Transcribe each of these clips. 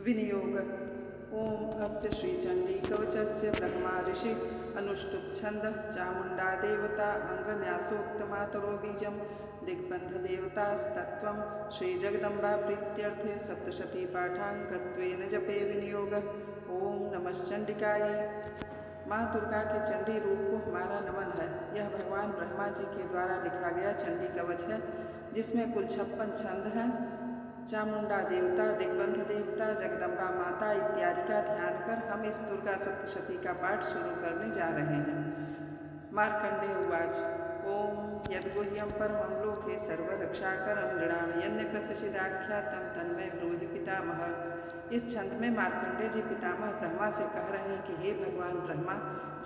विनियोग। ओम अस्य श्रीचंडी कवचस्य ब्रह्मा ऋषि अनुष्टुप छंद चामुंडा देवता अंगन्यासोक्तमातरो बीजम दिग्बंध देवतास्तत्वं श्री जगदम्बा प्रीत्यर्थे सप्तशती पाठांगत्वेन जपे विनियोग। ओम नमश्चंडिकाय। माँ दुर्गा के चंडी रूप को हमारा नमन है। यह भगवान ब्रह्मा जी के द्वारा लिखा गया चंडी कवच है, जिसमें कुल 56 छंद हैं। चामुंडा देवता, दिग्बंध देवता, जगदम्बा माता इत्यादि का ध्यान कर हम इस दुर्गा सप्तशती का पाठ शुरू करने जा रहे हैं। मार्कंडेय उवाच। ओम यद्गुह्यं परमं लोके सर्वरक्षाकरं नृणां यन्यकस्यचिदाख्यातं तन्मे ब्रूहि पितामह। इस छंद में मार्कंडेय जी पितामह ब्रह्मा से कह रहे हैं कि हे भगवान ब्रह्मा,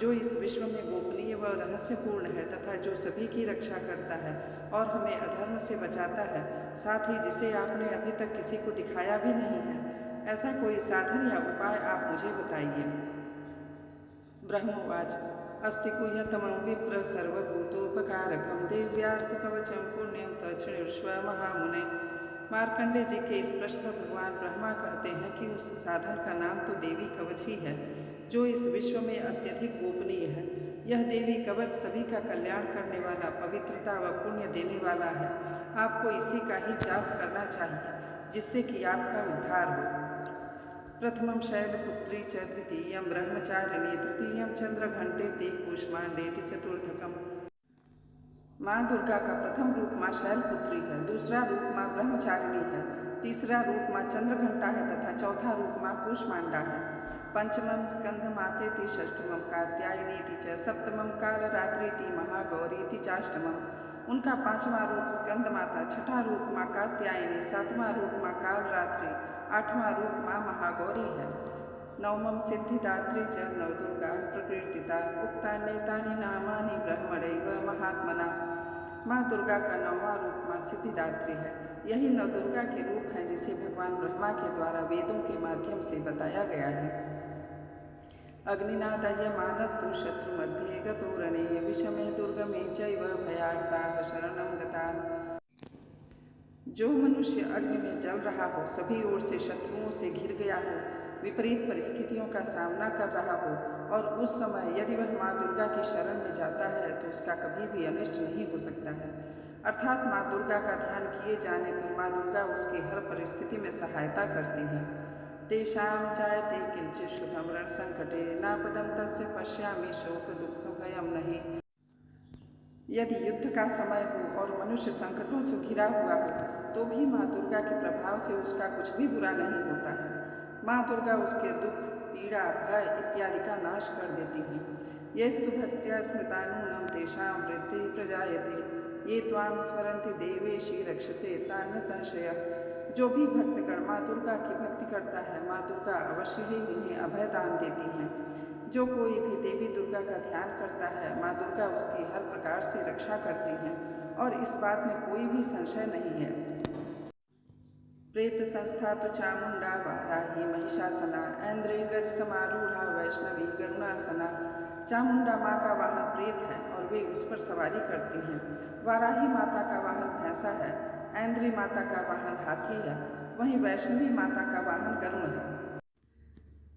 जो इस विश्व में गोपनीय व रहस्यपूर्ण है तथा जो सभी की रक्षा करता है और हमें अधर्म से बचाता है, साथ ही जिसे आपने अभी तक किसी को दिखाया भी नहीं है, ऐसा कोई साधन या उपाय आप मुझे बताइए। ब्रह्मोवाच। अस्ति गुह्यतमं विप्र सर्वभूतोपकारकं देव्यास्तु कवचं पुण्यं तच्छृणुष्व महामुने। मार्कंडेय जी के इस प्रश्न पर भगवान ब्रह्मा कहते हैं कि उस साधन का नाम तो देवी कवच ही है, जो इस विश्व में अत्यधिक गोपनीय है। यह देवी कवच सभी का कल्याण करने वाला, पवित्रता व पुण्य देने वाला है। आपको इसी का ही जाप करना चाहिए, जिससे कि आपका उद्धार हो। प्रथमं शैलपुत्री च द्वितीयं ब्रह्मचारिणी तृतीयं चंद्रघंटेति कूष्मांडेति चतुर्थकम्। माँ दुर्गा का प्रथम रूप माँ शैलपुत्री है, दूसरा रूप माँ ब्रह्मचारिणी है, तीसरा रूप माँ चंद्रघंटा है तथा चौथा रूप माँ कूष्मांडा है। पंचमं स्कंद मातेति षष्ठमं कात्यायनीति च सप्तमं कालरात्रीति महागौरीति चाष्टमम्। उनका पांचवां रूप स्कंद माता, छठा रूप माँ कात्यायनी, सातवां रूप माँ कालरात्रि, आठवां रूप माँ महागौरी है। नवमं सिद्धिदात्री च नवदुर्गा प्रकीर्तिता उक्तान्येतानि नामानि ब्रह्मणैव महात्मना। माँ दुर्गा का नौवां रूप माँ सिद्धिदात्री है। यही नवदुर्गा के रूप हैं जिसे भगवान ब्रह्मा के द्वारा वेदों के माध्यम से बताया गया है। अग्निनादह्यमानस्तु शत्रुमध्ये गतोरणे विषमे दुर्गमे चैव भयार्ताः शरणं गताः। जो मनुष्य अग्नि में जल रहा हो, सभी ओर से शत्रुओं से घिर गया हो, विपरीत परिस्थितियों का सामना कर रहा हो और उस समय यदि वह माँ दुर्गा की शरण में जाता है तो उसका कभी भी अनिष्ट नहीं हो सकता है। अर्थात माँ दुर्गा का ध्यान किए जाने पर माँ दुर्गा उसकी हर परिस्थिति में सहायता करती हैं। तेषां जायते किंचित् शुभं रणसंकटे नापदं तस्य पश्यामि शोक दुःख भयं नहि। यदि युद्ध का समय हो और मनुष्य संकटों से घिरा हुआ हो, तो भी माँ दुर्गा के प्रभाव से उसका कुछ भी बुरा नहीं होता है। माँ दुर्गा उसके दुख, पीड़ा, भय इत्यादि का नाश कर देती हैं। येस्तु भक्त्या स्मृतानूनं तेषां वृद्धिः प्रजायते ये त्वां स्मरन्ति देवेशी रक्षसे तान्य संशयः। जो भी भक्तगण माँ दुर्गा की भक्ति करता है, माँ दुर्गा अवश्य ही उन्हें अभय दान देती हैं। जो कोई भी देवी दुर्गा का ध्यान करता है, माँ दुर्गा उसकी हर प्रकार से रक्षा करती हैं और इस बात में कोई भी संशय नहीं है। प्रेत संस्था तो चामुंडा वाराही महिषासना ऐन्द्रे गज समारूढ़ा वैष्णवी गरुणासना। चामुंडा माँ का वाहन प्रेत है और वे उस पर सवारी करती हैं। वाराही माता का वाहन भैंसा है, ऐन्द्री माता का वाहन हाथी है, वहीं वैष्णवी माता का वाहन गरुण है।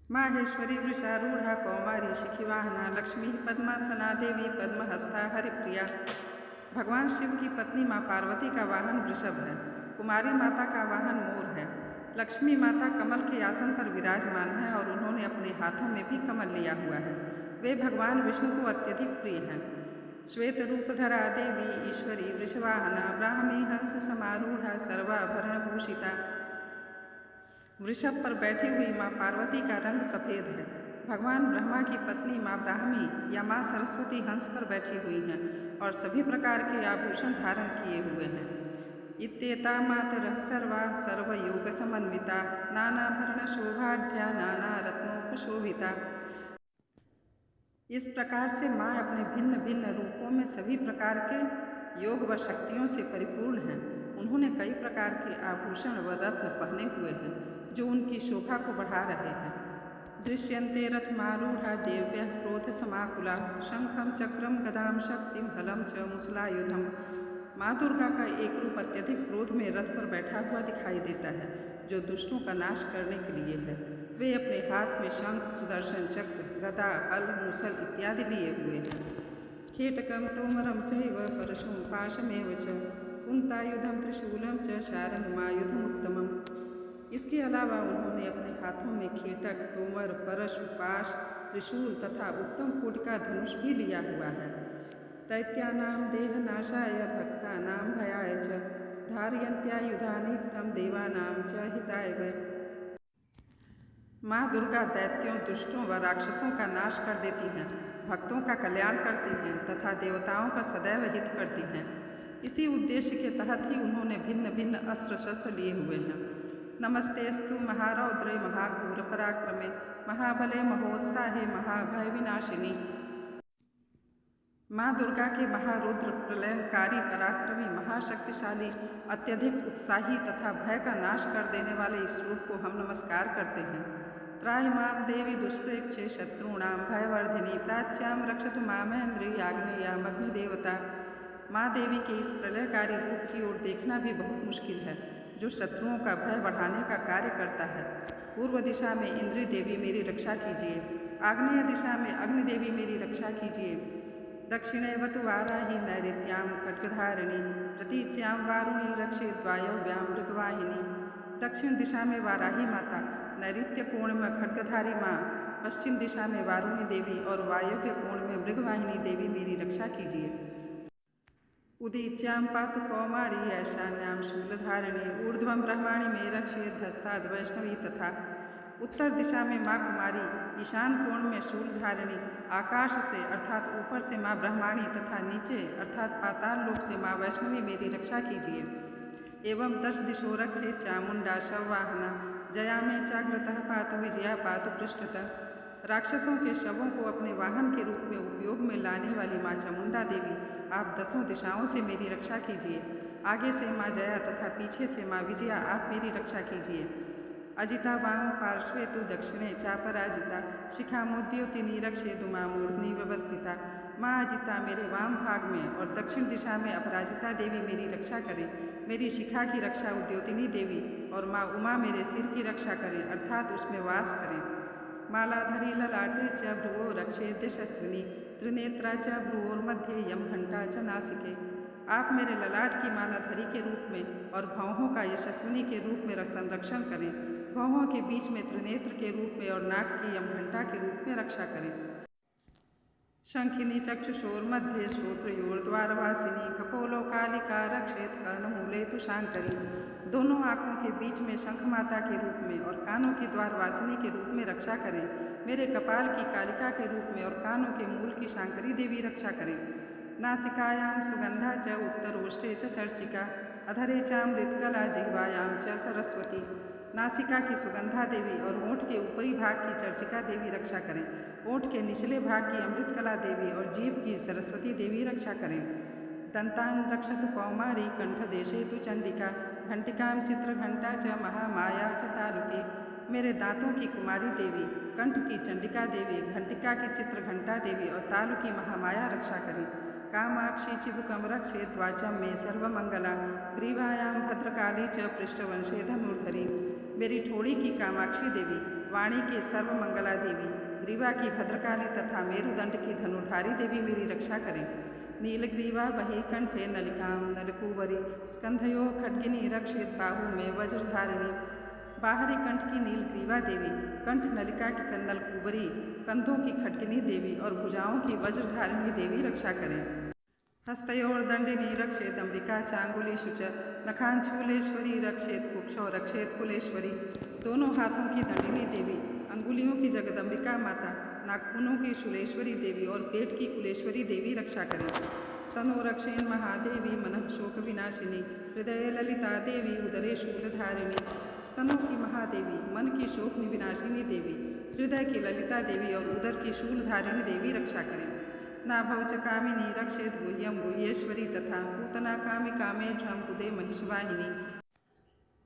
माहेश्वरी वृषारूढ़ा कौमारी शिखिवाहना लक्ष्मी पद्मासना देवी पद्महस्ता हरिप्रिया। भगवान शिव की पत्नी माँ पार्वती का वाहन वृषभ है, कुमारी माता का वाहन मोर है, लक्ष्मी माता कमल के आसन पर विराजमान है और उन्होंने अपने हाथों में भी कमल लिया हुआ है। वे भगवान विष्णु को अत्यधिक प्रिय हैं। श्वेत रूपधरा देवी ईश्वरी वृषवाहना ब्राह्मी हंस समारूढ़ा सर्वाभरण भूषिता। वृषभ पर बैठी हुई माँ पार्वती का रंग सफ़ेद है। भगवान ब्रह्मा की पत्नी माँ ब्राह्मी या माँ सरस्वती हंस पर बैठी हुई हैं और सभी प्रकार के आभूषण धारण किए हुए हैं। इत्येता मातरः सर्वा सर्वयोग समन्विता नानाभरण शोभाढ्या नाना रत्नोपशोभिता। इस प्रकार से माँ अपने भिन्न भिन्न रूपों में सभी प्रकार के योग व शक्तियों से परिपूर्ण हैं। उन्होंने कई प्रकार के आभूषण व रत्न पहने हुए हैं, जो उनकी शोभा को बढ़ा रहे हैं। दृश्यन्ते रथमारूढ़ा देव्यः क्रोध समाकुला शंखं चक्रं गदां शक्तिं हलं च मुसलायुधम्। माँ दुर्गा का एक रूप अत्यधिक क्रोध में रथ पर बैठा हुआ दिखाई देता है, जो दुष्टों का नाश करने के लिए है। वे अपने हाथ में शंख, सुदर्शन चक्र, गदा, हल, मूसल इत्यादि लिए हुए हैं। खेटकम तोमरम चैव परशुं पाशमेव च कुंतायुधम त्रिशूलम च शारंगमायुधम उत्तमम। इसके अलावा उन्होंने अपने हाथों में खेटक, तोमर, परशु, पाश, त्रिशूल तथा उत्तम कोटि का धनुष भी लिया हुआ है। दैत्यानां देहनाशाय भक्तानां भयाय च धारयन्त्यायुधानि तं देवानां च हिताय वै। माँ दुर्गा दैत्यों, दुष्टों व राक्षसों का नाश कर देती हैं, भक्तों का कल्याण करती हैं तथा देवताओं का सदैव हित करती हैं। इसी उद्देश्य के तहत ही उन्होंने भिन्न भिन्न अस्त्र शस्त्र लिए हुए हैं। नमस्तेस्तु महारौद्रे महाघोर पराक्रमे महाबले महोत्साहे महाभय विनाशिनी। माँ दुर्गा के महारुद्र, प्रलयंकारी, पराक्रमी, महाशक्तिशाली, अत्यधिक उत्साही तथा भय का नाश कर देने वाले इस रूप को हम नमस्कार करते हैं। त्राहिमां देवी दुष्प्रेक्षे शत्रूणां भयवर्धिनी प्राच्यां रक्षतु मामेन्द्री आग्नेयामग्निदेवता। माँ देवी के इस प्रलयकारी रूप की ओर देखना भी बहुत मुश्किल है, जो शत्रुओं का भय बढ़ाने का कार्य करता है। पूर्व दिशा में इंद्री देवी मेरी रक्षा कीजिए, आग्नेय दिशा में अग्नि देवी मेरी रक्षा कीजिए, दक्षिणेवतु वाराही नैऋत्यां खड्गधारिणी प्रतीच्यां वारुणी रक्षेत् वायव्यां मृगवाहिनी। दक्षिण दिशा में वाराही माता, नैऋत्य कोण में खड्गधारी माँ, पश्चिम दिशा में वारुणी देवी और वायव्य कोण में मृगवाहिनी देवी मेरी रक्षा कीजिए। उदीच्यां पातु कौमारी ऐशान्यां शूलधारिणी ऊर्ध्वं ब्रह्माणि में रक्षेत् धस्ताद् वैष्णवी तथा। उत्तर दिशा में माँ कुमारी, ईशान कोण में शूलधारिणी, आकाश से अर्थात ऊपर से माँ ब्रह्माणी तथा नीचे अर्थात पाताल लोक से माँ वैष्णवी मेरी रक्षा कीजिए। एवं 10 दिशो रक्षेत् चामुंडा शववाहना जया में चाग्रतः पातु विजया पातु पृष्ठतः। राक्षसों के शवों को अपने वाहन के रूप में उपयोग में लाने वाली माँ चामुंडा देवी, आप 10 दिशाओं से मेरी रक्षा कीजिए। आगे से माँ जया तथा पीछे से माँ विजया, आप मेरी रक्षा कीजिए। अजिता वाम पार्श्वे तु दक्षिणे चापराजिता शिखामोद्योति निरक्षेतु मां मूर्ध्नि व्यवस्थिता। माँ अजिता मेरे वाम भाग में और दक्षिण दिशा में अपराजिता देवी मेरी रक्षा करें। मेरी शिखा की रक्षा उद्योतिनी देवी और माँ उमा मेरे सिर की रक्षा करें अर्थात उसमें वास करें। मालाधरी ललाटे च भ्रुवो रक्षेत् यशस्विनी त्रिनेत्रा च भ्रुवोर्मध्ये यम घंटा च नासिके। आप मेरे ललाट की मालाधरी के रूप में और भौहों का यशस्विनी के रूप में संरक्षण करें। भौहों के बीच में त्रिनेत्र के रूप में और नाक की यमघंटा के रूप में रक्षा करें। शंखिनी चक्षुषोर्मध्ये श्रोत्रयोर्द्वारवासिनी कपोलो कालिका रक्षेत् कर्णमूले तु शांकरी। दोनों आँखों के बीच में शंख माता के रूप में और कानों की द्वारवासिनी के रूप में रक्षा करें। मेरे कपाल की कालिका के रूप में और कानों के मूल की शांकरी देवी रक्षा करें। नासिकायां सुगंधा च उत्तरोष्ठे च चर्चिका अधरे चामृतकला जिह्वायां च सरस्वती। नासिका की सुगंधा देवी और होंठ के ऊपरी भाग की चर्चिका देवी रक्षा करें। होंठ के निचले भाग की अमृतकला देवी और जीभ की सरस्वती देवी रक्षा करें। दंतान रक्षतु कौमारी कंठदेशे तु चंडिका घंटिकां चित्रघंटा च महामाया च तालुके। मेरे दांतों की कुमारी देवी, कंठ की चंडिका देवी, घंटिका की चित्रघंटा देवी और तालु की महामाया रक्षा करें। कामाक्षी चिबुकम रक्षेत् वाचं मे सर्वमंगला ग्रीवायां भद्रकाली च पृष्ठवंशे धनुर्धरी। मेरी ठोड़ी की कामाक्षी देवी, वाणी की सर्वमंगला देवी, ग्रीवा की भद्रकाली तथा मेरुदंड की धनुर्धारी देवी मेरी रक्षा करें। नीलग्रीवा वही कंठे नलिकां नलकूबरी स्कंधयो खड्गिनी रक्षेत् बाहु में वज्रधारिणी। बाहरी कंठ की नीलग्रीवा देवी, कंठ नलिका की कंदल कुबरी, कंधों की खड्गिनी देवी और भुजाओं की वज्रधारिणी देवी रक्षा करें। हस्तयोर्दंडिनी रक्षेत् अंबिका चांगुलीषु च नखांशूलेश्वरी रक्षेत् कुक्षौ रक्षेत् कुलेश्वरी। दोनों हाथों की दंडिनी देवी, अंगुलियों की जगदम्बिका माता, नाखूनों की शूलेश्वरी देवी और पेट की कुलेश्वरी देवी रक्षा करें। स्तनो रक्षेन् महादेवी मनः शोक विनाशिनी हृदय ललिता देवी उदरे शूलधारिणी। स्तनों की महादेवी, मन की शोक विनाशिनी देवी, हृदय की ललिता देवी और उदर की शूलधारिणी देवी रक्षा करें। नाभौ च कामिनी रक्षेत् गुह्यं गुह्येश्वरी तथा पूतना कामिका मेढ्रं कुदे महिषवाहिनी।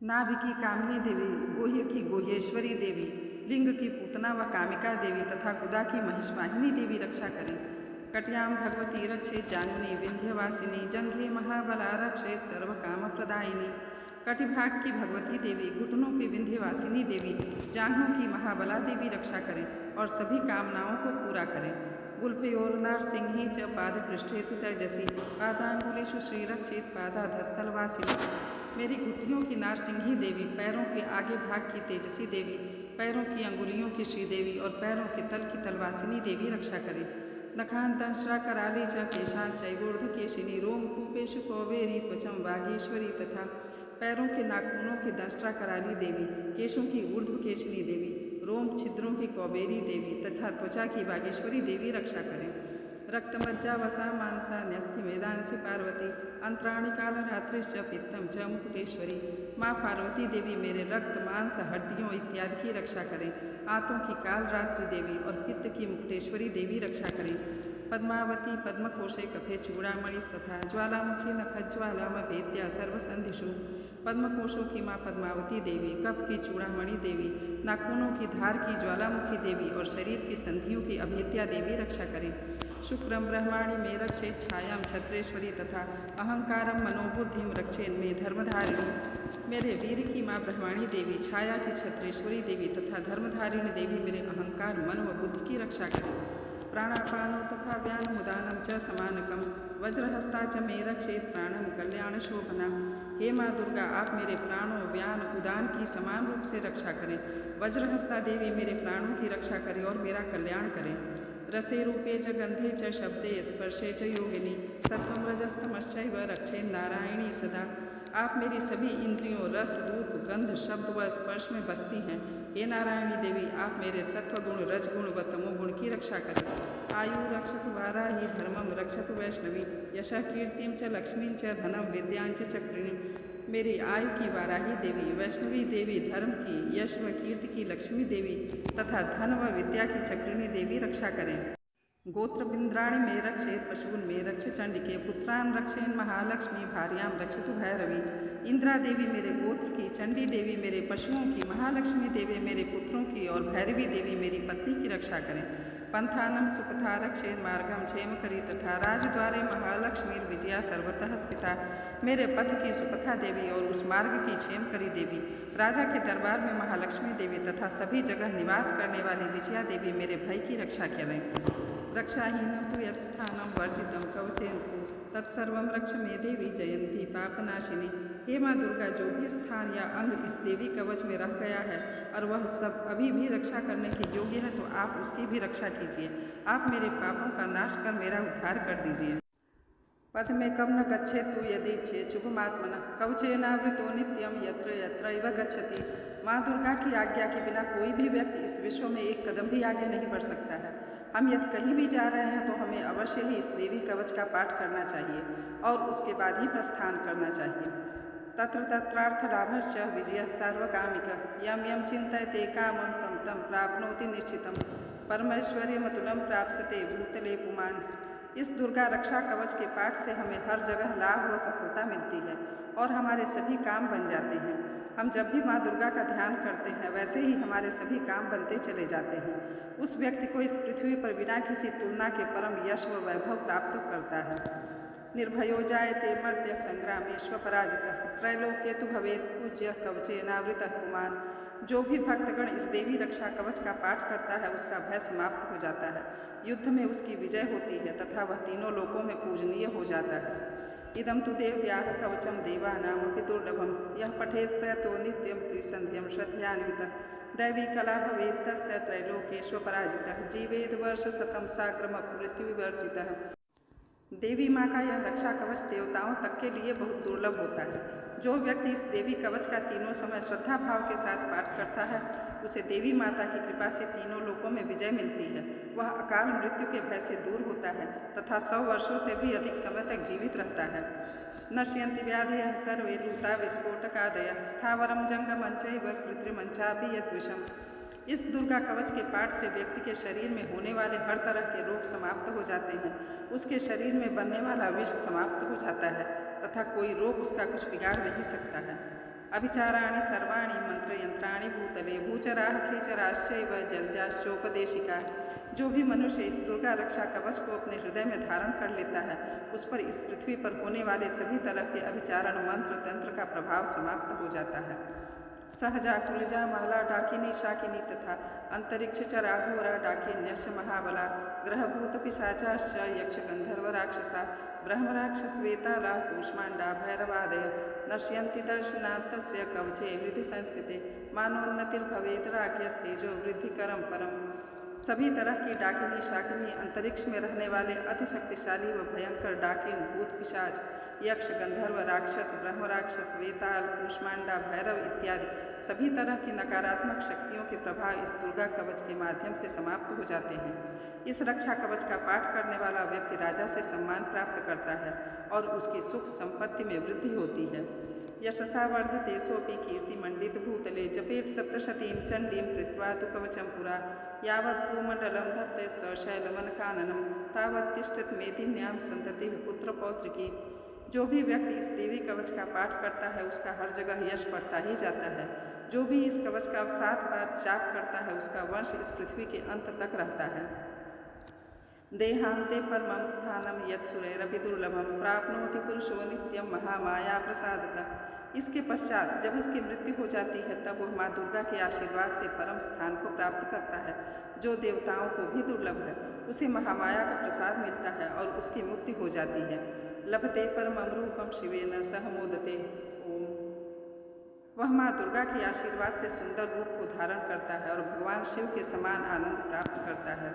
नाभि की कामिनी देवी, गुह्य की गुह्येश्वरी देवी, लिंग की पूतना व कामिका देवी तथा गुदा की महिषवाहिनी देवी रक्षा करें। कट्यां भगवती रक्षेत् जानुनी विंध्यवासिनी जंघे महाबला रक्षेत् सर्वकामप्रदायिनी। कटिभाग की भगवती देवी, घुटनों की विंध्यवासिनी देवी, जांघों की महाबला देवी रक्षा करें और सभी कामनाओं को पूरा करें। गुल्फयोर्नार सिंही च पादपृष्ठे तु तेजसी पादांगुलेषु श्रीरक्षेत् पादाधस्थलवासिनी। मेरी घुटियों की नारसिंही देवी, पैरों के आगे भाग की तेजसी देवी, पैरों की अंगुलियों की श्रीदेवी और पैरों के तल की तलवासिनी देवी रक्षा करें। नखांतंश्रा कराली च केशांश्चैवोर्ध्वकेशिनी रोमकूपेषु कौबेरी त्वचं वागीश्वरी। तथा पैरों के नाखूनों की दंष्ट्रा कराली देवी, केशों की ऊर्ध्वकेशिनी देवी, रोम छिद्रों की कौबेरी देवी तथा त्वचा की वागीश्वरी देवी रक्षा करें। रक्तमज्जा वसा मांसा न्यस्ति मेदांसी पार्वती अंतराणि कालरात्रिश्च पित्तम च मुकुटेश्वरी। माँ पार्वती देवी मेरे रक्त मांस हड्डियों इत्यादि की रक्षा करें। आंतों की कालरात्रि देवी और पित्त की मुकुटेश्वरी देवी रक्षा करें। पद्मावती पद्मकोशे कफे चूड़ामणि तथा ज्वालामुखी नखज्वालामभेद्या सर्वसंधिषु। पद्मकोशों की माँ पद्मावती देवी, कफ की चूड़ामणि देवी, नाखूनों की धार की ज्वालामुखी देवी और शरीर की संधियों की अभेद्या देवी रक्षा करें। शुक्रम ब्रह्माणि में रक्षेत् छायां छत्रेश्वरी तथा अहंकारम मनोबुद्धिम रक्षेन् में धर्मधारिणी। मेरे वीर की माँ ब्रह्माणी देवी, छाया की छत्रेश्वरी देवी तथा धर्मधारिणी देवी मेरे अहंकार मन व बुद्धि की रक्षा करें। प्राणापानो तथा व्यानमुदानं च समानकं वज्रहस्ता च मे रक्षेत् प्राणं कल्याणशोभना। हे माँ दुर्गा, आप मेरे प्राणों व्यान उदान की समान रूप से रक्षा करें। वज्रहस्ता देवी मेरे प्राणों की रक्षा करें और मेरा कल्याण करें। रसे रूपे च गंधे च शब्दे स्पर्शे च योगिनी सत्वं रजस्तमश्चैव रक्षेन् नारायणी सदा। आप मेरी सभी इंद्रियों रस रूप गंध शब्द व स्पर्श में बसती हैं। हे नारायणी देवी, आप मेरे सत्व गुण रजगुण व तमोगुण की रक्षा करें। आयु रक्षतु वाराही धर्मम रक्षतु वैष्णवी यशः कीर्तिं च लक्ष्मीं च धनं विद्यां च चक्रिणी। मेरी आयु की वाराही देवी, वैष्णवी देवी, धर्म की, यश व कीर्ति की लक्ष्मी देवी तथा धन व विद्या की चक्रिणी देवी रक्षा करें। गोत्र बिंद्राणि में रक्षेत् पशून् में रक्ष चंडिके पुत्रान् रक्षेन् महालक्ष्मी भार्यां रक्षतु भैरवी। इंद्रा देवी मेरे गोत्र की, चंडी देवी मेरे पशुओं की, महालक्ष्मी देवी मेरे पुत्रों की और भैरवी देवी मेरी पत्नी की रक्षा करें। पंथानम सुपथा रक्षेन् मार्गम क्षेमकरी तथा राजद्वारे महालक्ष्मी विजया सर्वतः स्थिता। मेरे पथ की सुपथा देवी और उस मार्ग की क्षेमकरी देवी, राजा के दरबार में महालक्ष्मी देवी तथा सभी जगह निवास करने वाली विजया देवी मेरे भय की रक्षा करें। रक्षाहीनं तु यत्स्थानं वर्जितं कवचेन तु तत्सर्वं रक्ष मे देवी जयंती पापनाशिनी। हे माँ दुर्गा, जो भी स्थान या अंग इस देवी कवच में रह गया है और वह सब अभी भी रक्षा करने के योग्य है, तो आप उसकी भी रक्षा कीजिए। आप मेरे पापों का नाश कर मेरा उद्धार कर दीजिए। पद में कब न गच्छे तु यदीच्छे शुभमात्मनः कवचेनावृतो नित्यं यत्र यत्रैव गच्छति। माँ दुर्गा की आज्ञा के बिना कोई भी व्यक्ति इस विश्व में एक कदम भी आगे नहीं बढ़ सकता है। हम यदि कहीं भी जा रहे हैं तो हमें अवश्य ही इस देवी कवच का पाठ करना चाहिए और उसके बाद ही प्रस्थान करना चाहिए। तत्र तत्रार्थलाभश्च विजयः सार्वकामिकः यं यं चिन्तयते कामं तं तं प्राप्नोति निश्चितं परमैश्वर्यमतुलं प्राप्स्यते भूतले पुमान्। इस दुर्गा रक्षा कवच के पाठ से हमें हर जगह लाभ व सफलता मिलती है और हमारे सभी काम बन जाते हैं। हम जब भी माँ दुर्गा का ध्यान करते हैं वैसे ही हमारे सभी काम बनते चले जाते हैं। उस व्यक्ति को इस पृथ्वी पर बिना किसी तुलना के परम यश व वैभव प्राप्त करता है। निर्भयो जायते मर्त्य संग्रामेश्व पराजितः त्रैलोक्ये तु भवेत् पूज्य कवचेनावृतः पुमान्। जो भी भक्तगण इस देवी रक्षा कवच का पाठ करता है उसका भय समाप्त हो जाता है, युद्ध में उसकी विजय होती है तथा वह तीनों लोकों में पूजनीय हो जाता है। इदं तु देव्याः कवचं देवानामपि दुर्लभं यः पठेत् प्रयतो नित्यं त्रिसन्ध्यं श्रद्धयान्वितः दैवी कला भवेत् तस्य त्रैलोकेश्व पराजितः जीवेद वर्षशतं साग्रमपमृत्युविवर्जितः। देवी माँ का यह रक्षा कवच देवताओं तक के लिए बहुत दुर्लभ होता है। जो व्यक्ति इस देवी कवच का तीनों समय श्रद्धा भाव के साथ पाठ करता है उसे देवी माता की कृपा से तीनों लोकों में विजय मिलती है। वह अकाल मृत्यु के भय से दूर होता है तथा 100 वर्षों से भी अधिक समय तक जीवित रहता है। नश्यन्ति व्याधयः सर्वे लूता विस्फोटकादयः स्थावरं जंगमं चैव कृत्रिमं चापि यद्विषम्। इस दुर्गा कवच के पाठ से व्यक्ति के शरीर में होने वाले हर तरह के रोग समाप्त हो जाते हैं। उसके शरीर में बनने वाला विष समाप्त हो जाता है तथा कोई रोग उसका कुछ बिगाड़ नहीं सकता है। अभिचाराणि सर्वाणि मंत्र यंत्राणि भूतले भूचराः खेचराश्चैव जलजाश्चोपदेशिका। जो भी मनुष्य इस दुर्गा रक्षा कवच को अपने हृदय में धारण कर लेता है, उस पर इस पृथ्वी पर होने वाले सभी तरह के अभिचारण मंत्र तंत्र का प्रभाव समाप्त हो जाता है। सहजा कुलजा महला डाकिनी शाकिनी तथा अंतरिक्ष चराघोरा डाकिन्यश्च महाबला ग्रहभूत पिशाचाश्च यक्ष गंधर्व राक्षसा ब्रह्म राक्षस वेताला कूष्मांडा भैरवादय नश्यन्ति दर्शनात् तस्य कवचे हृदि संस्थिते मानोन्नतिर्भवेत् राज्ञस्तेजो वृद्धिकरं परम। सभी तरह की डाकिनी शाकिनी, अंतरिक्ष में रहने वाले अति शक्तिशाली व भयंकर डाकिन, भूत पिशाच, यक्ष गंधर्व राक्षस, ब्रह्म राक्षस, वेताल, कूष्मांडा, भैरव इत्यादि सभी तरह की नकारात्मक शक्तियों के प्रभाव इस दुर्गा कवच के माध्यम से समाप्त हो जाते हैं। इस रक्षा कवच का पाठ करने वाला व्यक्ति राजा से सम्मान प्राप्त करता है और उसकी सुख संपत्ति में वृद्धि होती है। यशसा वर्धते सोपि कीर्तिमंडित भूतले जपेत सप्तशतीं चंडीं कृत्वा तु कवचं पुरा यावत् भूमंडलं धत्ते स शैलमनकाननं तावत् तिष्ठत मेदिन्यां संततिः पुत्र पौत्र की। जो भी व्यक्ति इस देवी कवच का पाठ करता है उसका हर जगह यश बढ़ता ही जाता है। जो भी इस कवच का 7 बार जाप करता है उसका वंश इस पृथ्वी के अंत तक रहता है। देहांते परमं स्थानं यत्सुरैरपि दुर्लभं प्राप्नोति पुरुषो नित्यं महामाया प्रसादतः। इसके पश्चात जब उसकी मृत्यु हो जाती है तब वह माँ दुर्गा के आशीर्वाद से परम स्थान को प्राप्त करता है, जो देवताओं को भी दुर्लभ है। उसे महामाया का प्रसाद मिलता है और उसकी मुक्ति हो जाती है। लभते परमं रूपं शिवेन सह मोदते। ओम। वह माँ दुर्गा के आशीर्वाद से सुंदर रूप को धारण करता है और भगवान शिव के समान आनंद प्राप्त करता है।